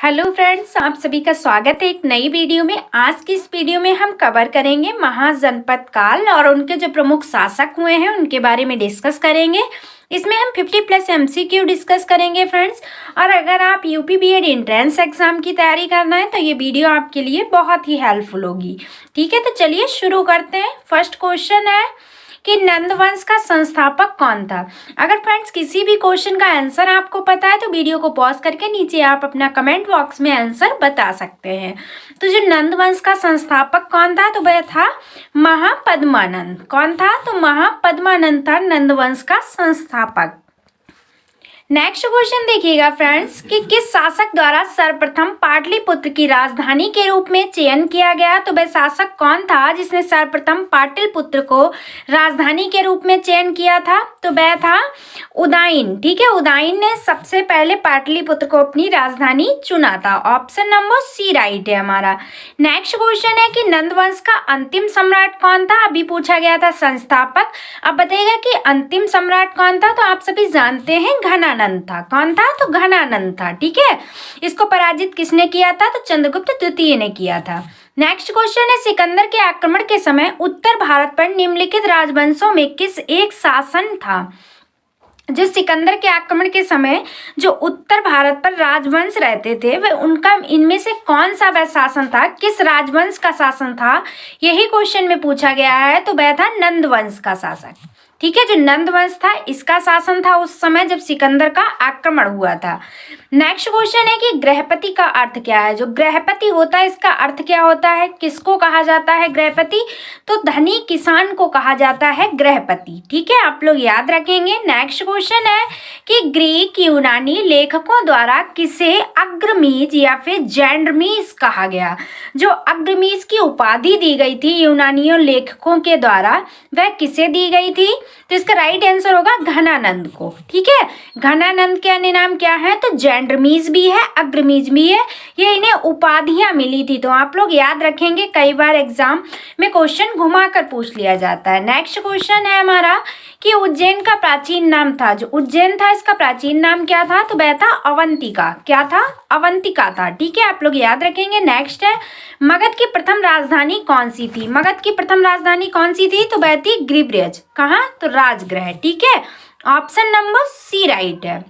Hello friends, आप सभी का स्वागत है एक नई वीडियो में। आज की इस वीडियो में हम कवर करेंगे महाजनपद काल और उनके जो प्रमुख शासक हुए हैं उनके बारे में डिस्कस करेंगे। इसमें हम 50+ MCQ डिस्कस करेंगे फ्रेंड्स। और अगर आप यूपी बीएड एंट्रेंस एग्जाम की तैयारी करना है तो ये वीडियो आपके लिए बहुत ही हेल्पफुल होगी। ठीक है, तो चलिए शुरू करते हैं। फर्स्ट क्वेश्चन है कि नंद वंश का संस्थापक कौन था। अगर फ्रेंड्स किसी भी क्वेश्चन का आंसर आपको पता है तो वीडियो को पॉज करके नीचे आप अपना कमेंट बॉक्स में आंसर बता सकते हैं। तो जो नंद वंश का संस्थापक कौन था तो वह था महापद्मानंद। कौन था तो महापद्मानंद था नंद वंश का संस्थापक। नेक्स्ट क्वेश्चन देखिएगा फ्रेंड्स कि किस शासक द्वारा सर्वप्रथम पाटलिपुत्र की राजधानी के रूप में चयन किया गया। तो वह शासक कौन था जिसने सर्वप्रथम पाटलिपुत्र को राजधानी के रूप में चयन किया था तो वह था उदयन। ठीक है, उदयन ने सबसे पहले पाटलिपुत्र को अपनी राजधानी चुना था। ऑप्शन नंबर सी राइट है हमारा। नेक्स्ट क्वेश्चन है कि नंद वंश का अंतिम सम्राट कौन था। अभी पूछा गया था संस्थापक, अब बताइएगा कि अंतिम सम्राट कौन था। तो आप सभी जानते हैं घनानंद था। कौन था तो घनानंद था। ठीक है, इसको पराजित किसने किया था तो चंद्रगुप्त द्वितीय ने किया था। नेक्स्ट क्वेश्चन है सिकंदर के आक्रमण के समय उत्तर भारत पर निम्नलिखित राजवंशों में किस एक शासन था। जो सिकंदर के आक्रमण के समय जो उत्तर भारत पर राजवंश रहते थे वह उनका इनमें से कौन सा वह शासन था, किस राजवंश का शासन था, यही क्वेश्चन में पूछा गया है। तो वह था नंद वंश का शासक। ठीक है, जो नंद वंश था इसका शासन था उस समय जब सिकंदर का आक्रमण हुआ था। नेक्स्ट क्वेश्चन है कि गृहपति का अर्थ क्या है। जो गृहपति होता है इसका अर्थ क्या होता है, किसको कहा जाता है गृहपति तो धनी किसान को कहा जाता है गृहपति। ठीक है, आप लोग याद रखेंगे। नेक्स्ट क्वेश्चन है कि ग्रीक यूनानी लेखकों द्वारा किसे अग्रमीज या फिर जैंड्रमीज कहा गया। जो अग्रमीज की उपाधि दी गई थी यूनानियों लेखकों के द्वारा वह किसे दी गई थी तो इसका राइट आंसर होगा घनानंद को। ठीक है, घनानंद के अन्य नाम क्या है तो जैंड्रमीज भी है, अग्रमीज भी है। ये इन्हें उपाधियां मिली थी। तो आप लोग याद रखेंगे, कई बार एग्जाम में क्वेश्चन घुमाकर पूछ लिया जाता है। नेक्स्ट क्वेश्चन है हमारा कि उज्जैन का प्राचीन नाम था। जो उज्जैन था इसका प्राचीन नाम क्या था तो वह था अवंतिका। क्या था अवंतिका था। ठीक है, आप लोग याद रखेंगे। नेक्स्ट है मगध की प्रथम राजधानी कौन सी थी। मगध की प्रथम राजधानी कौन सी थी तो वह थी गिरिब्रज। कहाँ तो राजगृह। ठीक है, ऑप्शन नंबर सी राइट है।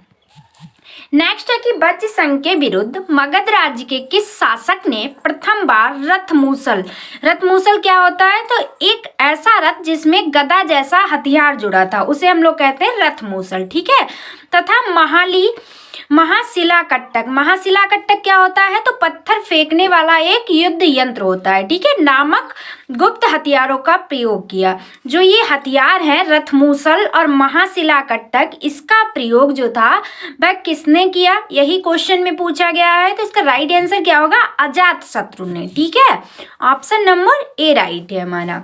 नेक्स्ट है कि वज्र संघ के विरुद्ध मगध राज्य के किस शासक ने प्रथम बार रथमूसल। रथमूसल क्या होता है तो एक ऐसा रथ जिसमें गदा जैसा हथियार जुड़ा था उसे हम लोग कहते हैं रथमूसल। ठीक है, तथा महाशिलाकट्टक। महाशिलाकट्टक क्या होता है तो पत्थर फेंकने वाला एक युद्ध यंत्र होता है। ठीक है, नामक गुप्त हथियारों का प्रयोग किया। जो ये हथियार है रथमूसल और महाशिलाकट्टक, इसका प्रयोग जो था वह किसने किया, यही क्वेश्चन में पूछा गया है। तो इसका राइट आंसर क्या होगा अजातशत्रु ने। ठीक है, ऑप्शन नंबर ए राइट है हमारा।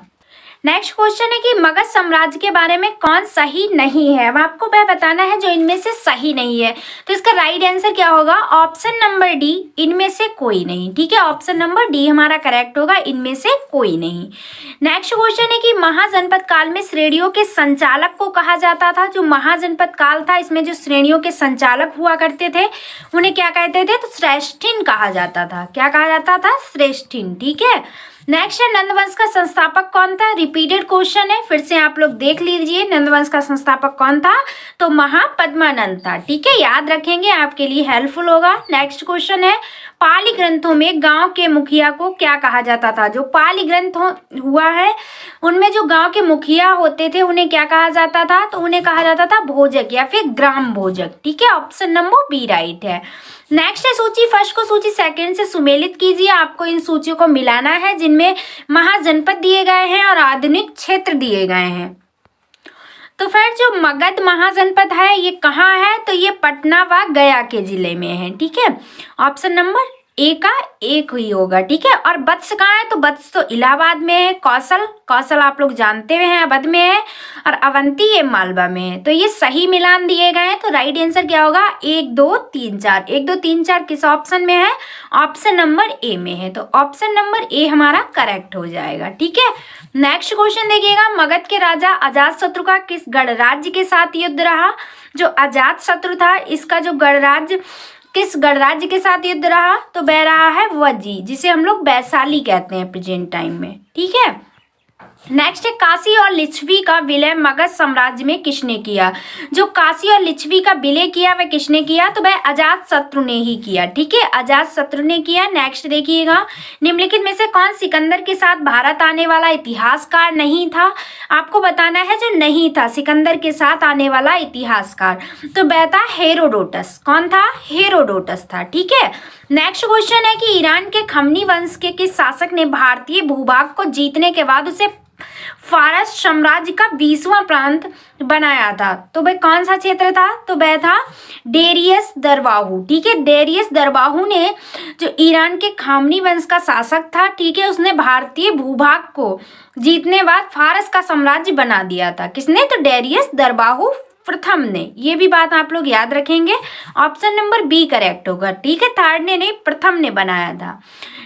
नेक्स्ट क्वेश्चन है कि मगध साम्राज्य के बारे में कौन सही नहीं है। अब आपको वह बताना है जो इनमें से सही नहीं है। तो इसका राइट आंसर क्या होगा ऑप्शन नंबर डी, इनमें से कोई नहीं। ठीक है, ऑप्शन नंबर डी हमारा करेक्ट होगा, इनमें से कोई नहीं। नेक्स्ट क्वेश्चन है कि महाजनपद काल में श्रेणियों के संचालक को कहा जाता था। जो महाजनपद काल था इसमें जो श्रेणियों के संचालक हुआ करते थे उन्हें क्या कहते थे तो श्रेष्ठिन कहा जाता था। क्या कहा जाता था श्रेष्ठिन। ठीक है, नेक्स्ट है नंदवंश का संस्थापक कौन था। रिपीटेड क्वेश्चन है, फिर से आप लोग देख लीजिए नंदवंश का संस्थापक कौन था तो महापद्मानंद था। ठीक है, याद रखेंगे, आपके लिए हेल्पफुल होगा। नेक्स्ट क्वेश्चन है पाली ग्रंथों में गांव के मुखिया को क्या कहा जाता था। जो पाली ग्रंथ हुआ है उनमें जो गांव के मुखिया होते थे उन्हें क्या कहा जाता था तो उन्हें कहा जाता था भोजक या फिर ग्राम भोजक। ठीक है, ऑप्शन नंबर बी राइट है। नेक्स्ट है सूची फर्स्ट को सूची सेकंड से सुमेलित कीजिए। आपको इन सूचियों को मिलाना है जिनमें महाजनपद दिए गए हैं और आधुनिक क्षेत्र दिए गए हैं। तो फिर जो मगध महाजनपद है ये कहाँ है तो ये पटना व गया के जिले में है। ठीक है, ऑप्शन नंबर ए का एक ही होगा। ठीक है, और वत्स कहाँ है तो वत्स तो इलाहाबाद में है। कौशल आप लोग जानते हुए हैं अवध में है और अवंती ये मालवा में है। तो ये सही मिलान दिए गए हैं। तो राइट आंसर क्या होगा 1 2 3 4। 1 2 3 4 किस ऑप्शन में है ऑप्शन नंबर ए में है। तो ऑप्शन नंबर ए हमारा करेक्ट हो जाएगा। ठीक है, नेक्स्ट क्वेश्चन देखिएगा मगध के राजा अजातशत्रु का किस गणराज्य के साथ युद्ध रहा। जो अजातशत्रु था इसका जो गणराज्य किस गणराज्य के साथ युद्ध रहा? तो वह रहा है वज्जी, जिसे हम लोग वैशाली कहते हैं प्रेजेंट टाइम में। ठीक है, नेक्स्ट है काशी और लिच्छवी का विलय मगध साम्राज्य में किसने किया? जो काशी और लिच्छवी का विलय किया वह किसने किया? तो वह अजात शत्रु ने ही किया। ठीक है, अजात शत्रु ने किया। नेक्स्ट देखिएगा, निम्नलिखित में से कौन सिकंदर के साथ भारत आने वाला इतिहासकार नहीं था? आपको बताना है जो नहीं था सिकंदर के साथ आने वाला इतिहासकार, तो वह था हेरोडोटस। कौन था? हेरोडोटस था। ठीक है, नेक्स्ट क्वेश्चन है कि ईरान के खमनी वंश के किस शासक ने भारतीय भूभाग को जीतने के बाद उसे फारस साम्राज्य का 20वां प्रांत बनाया था? तो वह कौन सा क्षेत्र था? तो वह था डेरियस दरबाहू। ठीक है, डेरियस दरबाहू ने जो ईरान के खामनी वंश का शासक था, ठीक है, उसने भारतीय भूभाग को जीतने बाद फारस का साम्राज्य बना दिया था। किसने? तो डेरियस दरबाहू प्रथम ने। ये भी बात आप लोग याद रखेंगे। ऑप्शन नंबर बी करेक्ट होगा। ठीक है, थर्ड ने नहीं, प्रथम ने बनाया था।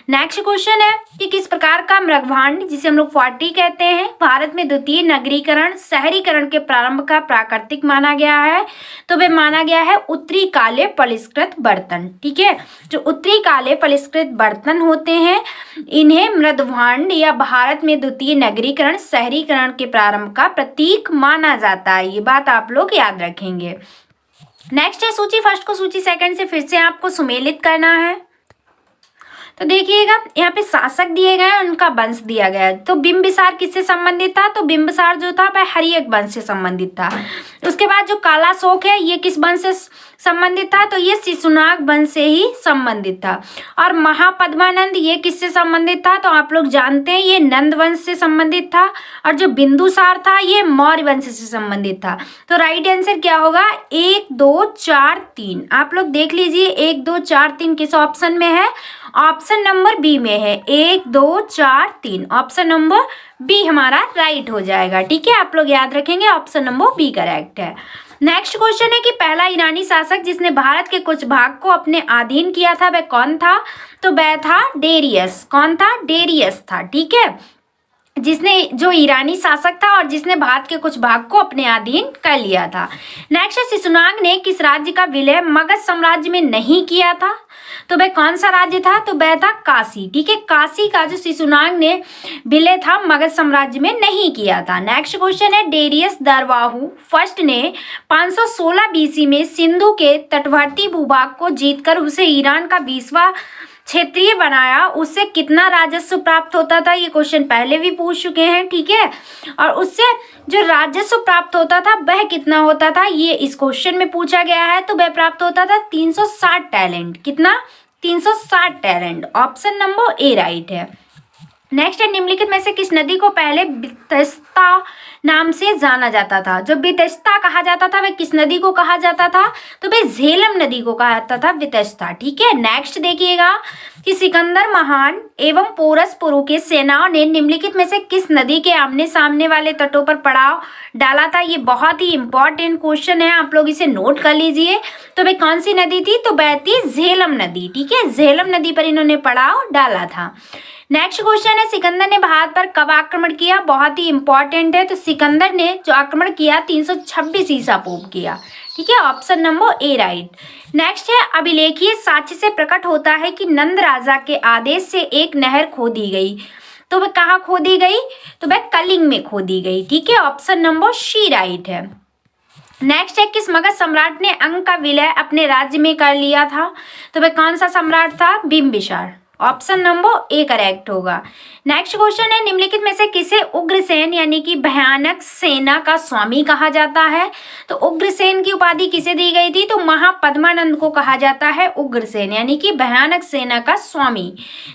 नेक्स्ट क्वेश्चन है कि किस प्रकार का मृगभांड, जिसे हम लोग 40 कहते हैं, भारत में द्वितीय नगरीकरण शहरीकरण के प्रारंभ का प्राकृतिक माना गया है? तो वह माना गया है उत्तरी काले परिष्कृत बर्तन। ठीक है, जो उत्तरी काले परिष्कृत बर्तन होते हैं इन्हें मृदभांड या भारत में द्वितीय नगरीकरण शहरीकरण के प्रारंभ का प्रतीक माना जाता है। ये बात आप लोग याद रखेंगे। नेक्स्ट है सूची फर्स्ट को सूची सेकंड से फिर से आपको सुमेलित करना है। तो देखिएगा, यहाँ पे शासक दिए गए हैं, उनका वंश दिया गया है। तो बिंबिसार किससे संबंधित था? तो बिंबिसार जो था वह हर्यक वंश से संबंधित था। उसके बाद जो कालाशोक है ये किस वंश से संबंधित था? तो ये शिशुनाग वंश से ही संबंधित था। और महापद्मानंद ये किससे संबंधित था? तो आप लोग जानते हैं ये नंद वंश से संबंधित था। और जो बिंदुसार था ये मौर्य वंश से संबंधित था। तो राइट आंसर क्या होगा? 1 2 4 3। आप लोग देख लीजिए 1 2 4 3 किस ऑप्शन में है? ऑप्शन नंबर बी में है। 1 2 4 3 ऑप्शन नंबर बी हमारा राइट हो जाएगा। ठीक है, आप लोग याद रखेंगे ऑप्शन नंबर बी करेक्ट है। नेक्स्ट क्वेश्चन है कि पहला ईरानी शासक जिसने भारत के कुछ भाग को अपने अधीन किया था वह कौन था? तो वह था डेरियस। कौन था? डेरियस था। ठीक है, जिसने जो ईरानी शासक था और जिसने भारत के कुछ भाग को अपने अधीन कर लिया था। नेक्स्ट है शिशुनाग ने किस राज्य का विलय मगध साम्राज्य में नहीं किया था? तो वह कौन सा राज्य था? तो वह था काशी। ठीक है, काशी का जो शिशुनाग ने विलय था मगध साम्राज्य में नहीं किया था। नेक्स्ट क्वेश्चन है डेरियस दरबाहू फर्स्ट ने 516 बीसी में सिंधु के तटवर्ती भूभाग को जीतकर उसे ईरान का 20वां क्षेत्रीय बनाया। उससे कितना राजस्व प्राप्त होता था? ये क्वेश्चन पहले भी पूछ चुके हैं। ठीक है, और उससे जो राजस्व प्राप्त होता था वह कितना होता था? ये इस क्वेश्चन में पूछा गया है। तो वह प्राप्त होता था 360 टैलेंट। कितना? 360 talent. Option number A right है। नेक्स्ट है निम्नलिखित में से किस नदी को पहले बितस्ता नाम से जाना जाता था? जो बितस्ता कहा जाता था वह किस नदी को कहा जाता था? तो वह झेलम नदी को कहा जाता था बितस्ता। ठीक है, नेक्स्ट देखिएगा कि सिकंदर महान एवं पोरस पुरु के सेनाओं ने निम्नलिखित में से किस नदी के आमने सामने वाले तटों पर पड़ाव डाला था? ये बहुत ही इंपॉर्टेंट क्वेश्चन है, आप लोग इसे नोट कर लीजिए। तो वह कौन सी नदी थी? तो वह थी झेलम नदी। ठीक है, झेलम नदी पर इन्होंने पड़ाव डाला था। नेक्स्ट क्वेश्चन है सिकंदर ने भारत पर कब आक्रमण किया? बहुत ही इंपॉर्टेंट है। तो सिकंदर ने जो आक्रमण किया 326 ईसा पूर्व किया। ठीक है, option number A right. Next है अभिलेखीय साक्ष्य से प्रकट होता है कि नंद राजा के आदेश से एक नहर खोदी गई। तो वह कहाँ खोदी गई? तो वह कलिंग में खोदी गई। ठीक है, ऑप्शन नंबर सी राइट है। नेक्स्ट है किस मगध सम्राट ने अंग का विलय अपने राज्य में कर लिया था? तो वह कौन सा सम्राट था? Bimbisara. Option number A correct होगा। नेक्स्ट क्वेश्चन है निम्नलिखित में से किसे उग्रसेन यानी कि भयानक सेना का स्वामी कहा जाता है? तो उग्रसेन की उपाधि किसे दी गई थी? तो महापद्मानंद को कहा जाता है उग्रसेन यानी कि भयानक सेना का स्वामी।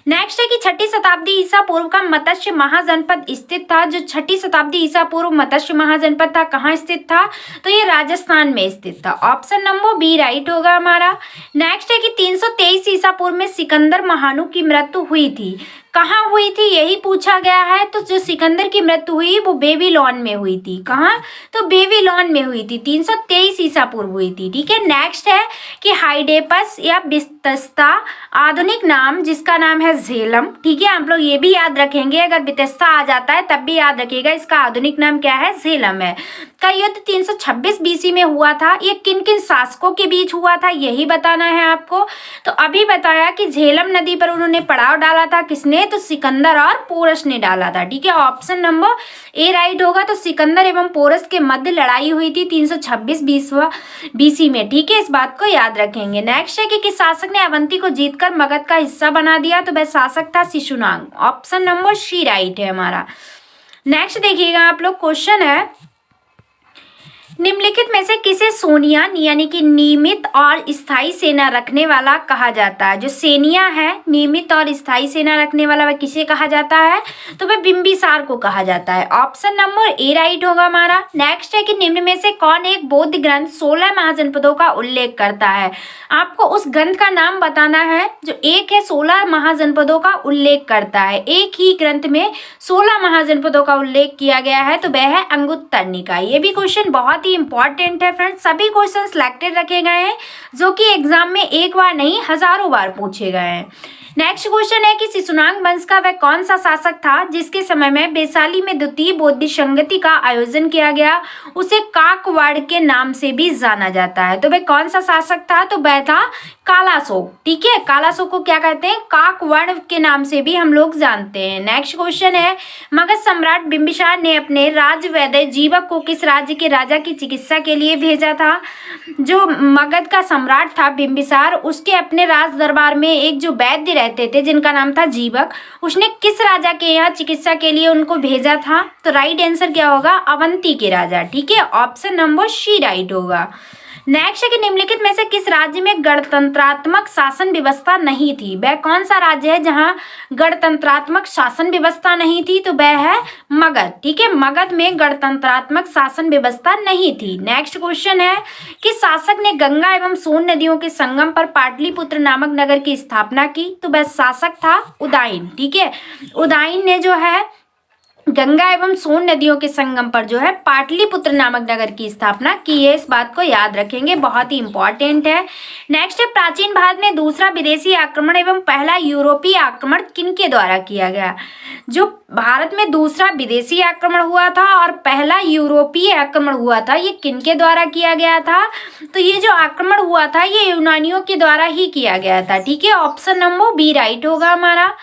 नेक्स्ट है कि 6ठी शताब्दी ईसा पूर्व का मत्स्य महाजनपद स्थित था। जो 6ठी शताब्दी ईसा पूर्व मत्स्य महाजनपद था कहाँ स्थित था? तो ये राजस्थान में स्थित था। ऑप्शन नंबर बी राइट होगा हमारा। नेक्स्ट है कि 323 ईसा पूर्व में सिकंदर महानु की मृत्यु हुई थी। कहाँ हुई थी यही पूछा गया है। तो जो सिकंदर की मृत्यु हुई वो बेबीलोन में हुई थी। कहाँ? तो बेबीलोन में हुई थी, 323 ईसा पूर्व हुई थी। ठीक है, नेक्स्ट है कि हाइडेपस या बितस्ता आधुनिक नाम जिसका नाम है झेलम। ठीक है, आप लोग ये भी याद रखेंगे, अगर बितस्ता आ जाता है तब भी याद रखिएगा, इसका आधुनिक नाम क्या है? झेलम है। का युद्ध 326 बीसी में हुआ था। ये किन किन शासकों के बीच हुआ था यही बताना है आपको। तो अभी बताया कि झेलम नदी पर उन्होंने पड़ाव डाला था। किसने? तो सिकंदर और पोरस ने डाला था। ठीक है, ऑप्शन नंबर ए राइट होगा। तो सिकंदर एवं पोरस के मध्य लड़ाई हुई थी 326 बीसी में। ठीक है, इस बात को याद रखेंगे। नेक्स्ट है कि किस शासक ने अवंती को जीतकर मगध का हिस्सा बना दिया? तो वह शासक था Shishunag. Option number C right है हमारा। नेक्स्ट देखिएगा आप लोग, क्वेश्चन है निम्नलिखित में से किसे सोनियान यानी कि नियमित और स्थायी सेना रखने वाला कहा जाता है? जो सेनिया है, नियमित और स्थायी सेना रखने वाला, वह किसे कहा जाता है? तो वह बिंबिसार को कहा जाता है। ऑप्शन नंबर ए राइट होगा हमारा। नेक्स्ट है कि निम्न में से कौन एक बौद्ध ग्रंथ 16 महाजनपदों का उल्लेख करता है? आपको उस ग्रंथ का नाम बताना है जो एक है 16 महाजनपदों का उल्लेख करता है। एक ही ग्रंथ में 16 महाजनपदों का उल्लेख किया गया है, तो वह है अंगुत्तर निकाय। ये भी क्वेश्चन बहुत इंपॉर्टेंट है फ्रेंड्स। सभी क्वेश्चन सिलेक्टेड रखे गए हैं जो कि एग्जाम में एक बार नहीं हजारों बार पूछे गए हैं। नेक्स्ट क्वेश्चन है कि शिशुनाग वंश का वह कौन सा शासक था जिसके समय में वैशाली में द्वितीय बौद्ध संगति का आयोजन किया गया? उसे काकवाड़ के नाम से भी जाना जाता है। तो वह कौन सा शासक था? तो वह था कालाशोक। ठीक है, कालाशोक को क्या कहते हैं? काकवाड़ के नाम से भी हम लोग जानते हैं। नेक्स्ट क्वेश्चन है मगध सम्राट बिंबिसार ने अपने राजवैद्य जीवक को किस राज्य के राजा की चिकित्सा के लिए भेजा था? जो मगध का सम्राट था बिंबिसार, उसके अपने राज दरबार में एक जो वैद्य रहते थे जिनका नाम था जीवक, उसने किस राजा के यहाँ चिकित्सा के लिए उनको भेजा था? तो राइट आंसर क्या होगा? अवंती के राजा। ठीक है, ऑप्शन नंबर सी राइट होगा। नेक्स्ट है कि निम्नलिखित में से किस राज्य में गणतंत्रात्मक शासन व्यवस्था नहीं थी? वह कौन सा राज्य है जहां गणतंत्रात्मक शासन व्यवस्था नहीं थी? तो वह है मगध। ठीक है, मगध में गणतंत्रात्मक शासन व्यवस्था नहीं थी। नेक्स्ट क्वेश्चन है कि शासक ने गंगा एवं सोन नदियों के संगम पर पाटलिपुत्र नामक नगर की स्थापना की? तो वह शासक था उदयन। ठीक है, उदयन ने जो है गंगा एवं सोन नदियों के संगम पर जो है पाटलिपुत्र नामक नगर की स्थापना की है। इस बात को याद रखेंगे, बहुत ही इंपॉर्टेंट है। नेक्स्ट है प्राचीन भारत में दूसरा विदेशी आक्रमण एवं पहला यूरोपीय आक्रमण किनके द्वारा किया गया? जो भारत में दूसरा विदेशी आक्रमण हुआ था और पहला यूरोपीय आक्रमण हुआ था, ये किनके द्वारा किया गया था? तो ये जो आक्रमण हुआ था ये यूनानियों के द्वारा ही किया गया था। ठीक है, ऑप्शन नंबर बी राइट होगा हमारा।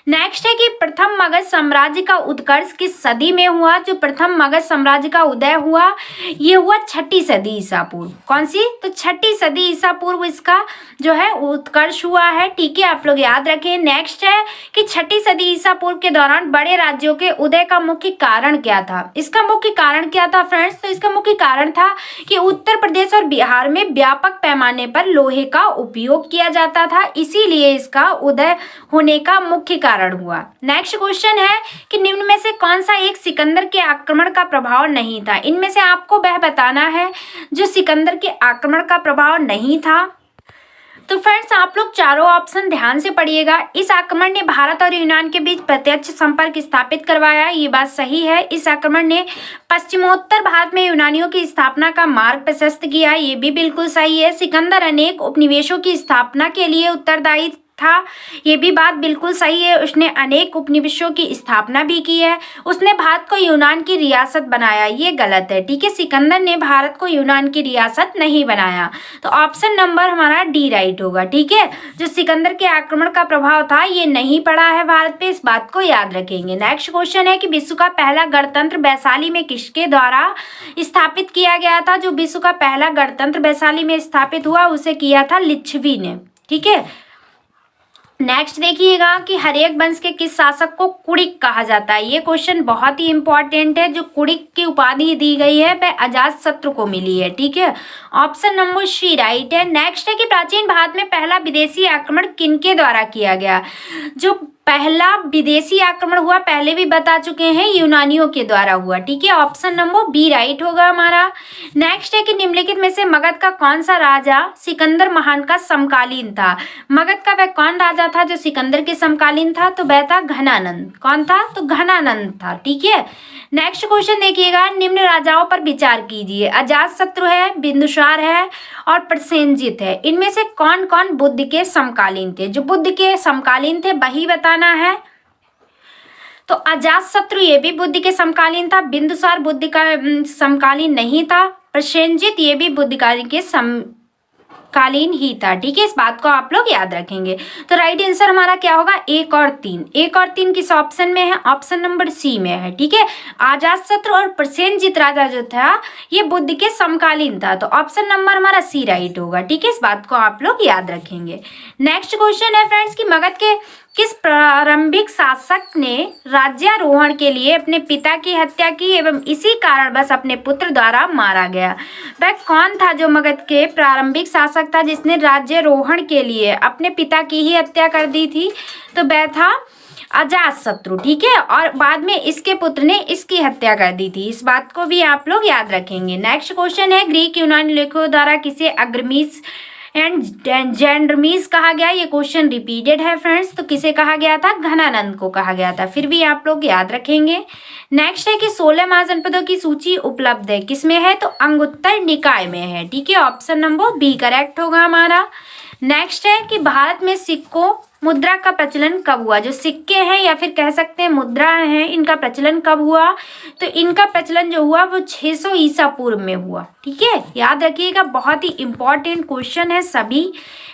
नेक्स्ट है कि प्रथम मगध साम्राज्य का उत्कर्ष किस सदी में हुआ? जो प्रथम मगध साम्राज्य का उदय हुआ ये हुआ 6ठी सदी ईसा पूर्व। कौन सी? तो 6ठी सदी ईसा पूर्व इसका जो है उत्कर्ष हुआ है। ठीक है, आप लोग याद रखें। नेक्स्ट है कि 6ठी सदी ईसा पूर्व के दौरान बड़े राज्यों के उदय का मुख्य कारण क्या था? इसका मुख्य कारण क्या था फ्रेंड्स? तो इसका मुख्य कारण था कि उत्तर प्रदेश और बिहार में व्यापक पैमाने पर लोहे का उपयोग किया जाता था, इसीलिए इसका उदय होने का मुख्य कारण हुआ। नेक्स्ट क्वेश्चन है कि निम्न में से कौन सा एक सिकंदर के आक्रमण का प्रभाव नहीं था? इनमें से आपको वह बताना है जो सिकंदर के आक्रमण का प्रभाव नहीं था। तो फ्रेंड्स आप लोग चारों ऑप्शन ध्यान से पढ़िएगा। इस आक्रमण ने भारत और यूनान के बीच प्रत्यक्ष संपर्क स्थापित करवाया, ये बात सही है। इस आक्रमण ने पश्चिमोत्तर भारत में यूनानियों की स्थापना का मार्ग प्रशस्त किया, ये भी बिल्कुल सही है। सिकंदर अनेक उपनिवेशों की स्थापना के लिए उत्तरदायी था, ये भी बात बिल्कुल सही है। उसने अनेक उपनिवेशों की स्थापना भी की है। उसने भारत को यूनान की रियासत बनाया, ये गलत है। ठीक है, सिकंदर ने भारत को यूनान की रियासत नहीं बनाया। तो ऑप्शन नंबर हमारा डी राइट होगा। ठीक है, जो सिकंदर के आक्रमण का प्रभाव था ये नहीं पड़ा है भारत पे, इस बात को याद रखेंगे। नेक्स्ट क्वेश्चन है कि विश्व का पहला गणतंत्र वैशाली में किसके द्वारा स्थापित किया गया था? जो विश्व का पहला गणतंत्र वैशाली में स्थापित हुआ उसे किया था लिच्छवी ने। ठीक है, नेक्स्ट देखिएगा कि हर्यक वंश के किस शासक को कुड़िक कहा जाता है? ये क्वेश्चन बहुत ही इंपॉर्टेंट है। जो कुड़िक की उपाधि दी गई है वह अजातशत्रु को मिली है। ठीक है, ऑप्शन नंबर सी राइट है। नेक्स्ट है कि प्राचीन भारत में पहला विदेशी आक्रमण किनके द्वारा किया गया? जो पहला विदेशी आक्रमण हुआ, पहले भी बता चुके हैं, यूनानियों के द्वारा हुआ। ठीक है, ऑप्शन नंबर बी राइट होगा हमारा। नेक्स्ट है कि निम्नलिखित में से मगध का कौन सा राजा सिकंदर महान का समकालीन था। मगध का वह कौन राजा था जो सिकंदर के समकालीन था? तो वह था घनानंद। कौन था? तो घनानंद था। ठीक है, नेक्स्ट क्वेश्चन देखिएगा, निम्न राजाओं पर विचार कीजिए। अजातशत्रु है, बिंदुसार है और प्रसेनजित है। इनमें से कौन कौन बुद्ध के समकालीन थे? जो बुद्ध के समकालीन थे वही बताना है। तो अजातशत्रु ये भी बुद्ध के समकालीन था, बिंदुसार बुद्ध का समकालीन नहीं था, प्रसेनजित ये भी बुद्ध के कालीन ही था। ठीक है, इस बात को आप लोग याद रखेंगे। तो राइट आंसर हमारा क्या होगा? 1 और 3। 1 और 3 किस ऑप्शन में है? ऑप्शन नंबर सी में है। ठीक है, अजातशत्रु और प्रसेनजित राजा जो था ये बुद्ध के समकालीन था, तो ऑप्शन नंबर हमारा सी राइट होगा। ठीक है, इस बात को आप लोग याद रखेंगे। नेक्स्ट क्वेश्चन है फ्रेंड्स कि मगध के किस प्रारंभिक शासक ने राज्यारोहण के लिए अपने पिता की हत्या की एवं इसी कारणवश अपने पुत्र द्वारा मारा गया? वह कौन था जो मगध के प्रारंभिक शासक था जिसने राज्यारोहण के लिए अपने पिता की ही हत्या कर दी थी? तो वह था अजातशत्रु। ठीक है, और बाद में इसके पुत्र ने इसकी हत्या कर दी थी। इस बात को भी आप लोग याद रखेंगे। नेक्स्ट क्वेश्चन है, ग्रीक यूनानी लेखकों द्वारा किसे अग्रमीस एंड जेंड्रमीस कहा गया? ये क्वेश्चन रिपीटेड है फ्रेंड्स, तो किसे कहा गया था? घनानंद को कहा गया था। फिर भी आप लोग याद रखेंगे। नेक्स्ट है कि 16 महाजनपदों की सूची उपलब्ध है, किसमें है? तो अंगुत्तर निकाय में है। ठीक है, ऑप्शन नंबर बी करेक्ट होगा हमारा। नेक्स्ट है कि भारत में सिक्कों मुद्रा का प्रचलन कब हुआ? जो सिक्के हैं या फिर कह सकते हैं मुद्रा हैं, इनका प्रचलन कब हुआ? तो इनका प्रचलन जो हुआ वो 600 ईसा पूर्व में हुआ। ठीक है, याद रखिएगा, बहुत ही इंपॉर्टेंट क्वेश्चन है सभी।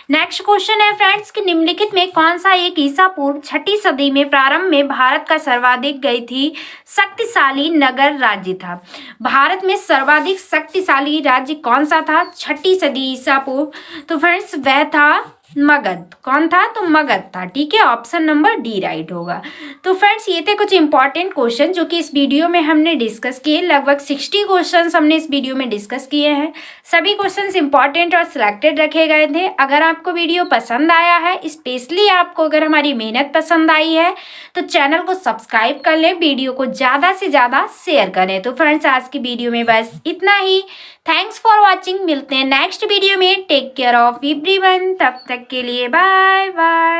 नेक्स्ट क्वेश्चन है फ्रेंड्स कि निम्नलिखित में कौन सा एक ईसा पूर्व 6ठी सदी में प्रारंभ में भारत का सर्वाधिक गई थी शक्तिशाली नगर राज्य था? भारत में सर्वाधिक शक्तिशाली राज्य कौन सा था 6ठी सदी ईसा पूर्व? तो फ्रेंड्स वह था मगध। कौन था? तो मगध था। ठीक है, ऑप्शन नंबर डी राइट होगा। तो फ्रेंड्स ये थे कुछ इंपॉर्टेंट क्वेश्चन जो कि इस वीडियो में हमने डिस्कस किए। लगभग 60 क्वेश्चंस हमने इस वीडियो में डिस्कस किए हैं। सभी क्वेश्चंस इंपॉर्टेंट और सिलेक्टेड रखे गए थे। अगर आपको वीडियो पसंद आया है, स्पेशली आपको अगर हमारी मेहनत पसंद आई है, तो चैनल को सब्सक्राइब कर लें, वीडियो को ज़्यादा से ज़्यादा शेयर करें। तो फ्रेंड्स आज की वीडियो में बस इतना ही। Thanks for watching. मिलते हैं नेक्स्ट वीडियो में। Take care of everyone. तब तक के लिए बाय बाय।